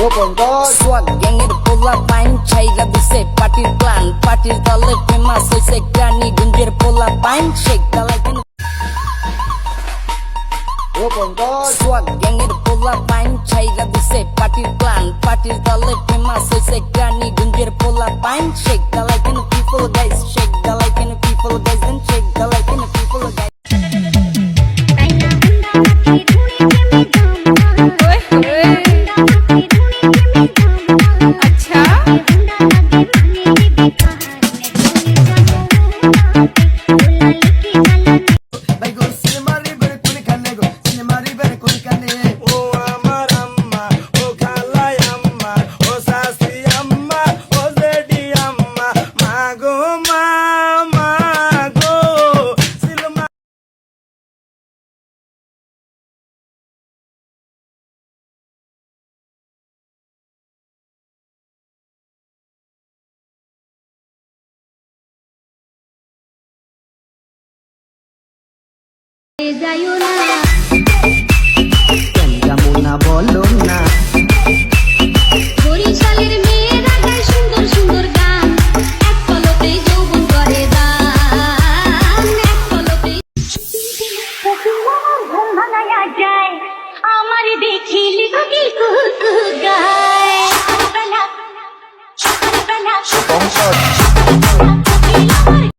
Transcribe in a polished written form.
Swag গ্যাংয়ের পোলা pine ছাইরা দিছে পার্টির প্ল্যান, পার্টির দলে ফেমাস হইছে গ্রানীগঞ্জের পোলা পাইন। শেখ দালাই কেন সোয়াগ গ্যাংয়ের পোলা পাইন ছাইরা দিছে পার্টির প্ল্যান, পার্টির দলে ফেমাস হইছে গ্রানীগঞ্জের পোলা পাইন। শেখ দালাই কেন পিপল গাইস, শেখ দালাই কেন পিপল গাইস, এন্ড শেখ দালাই কেন পিপল গাইস। যমুনা বলো না বরিশালের মেয়েরা গায় সুন্দর সুন্দর গান, এক পলকেই যৌবন করে দান, এক পলকেই ঘুম ভাঙায়া যায় আমার দেখিলি কোকিল কুকু গায়।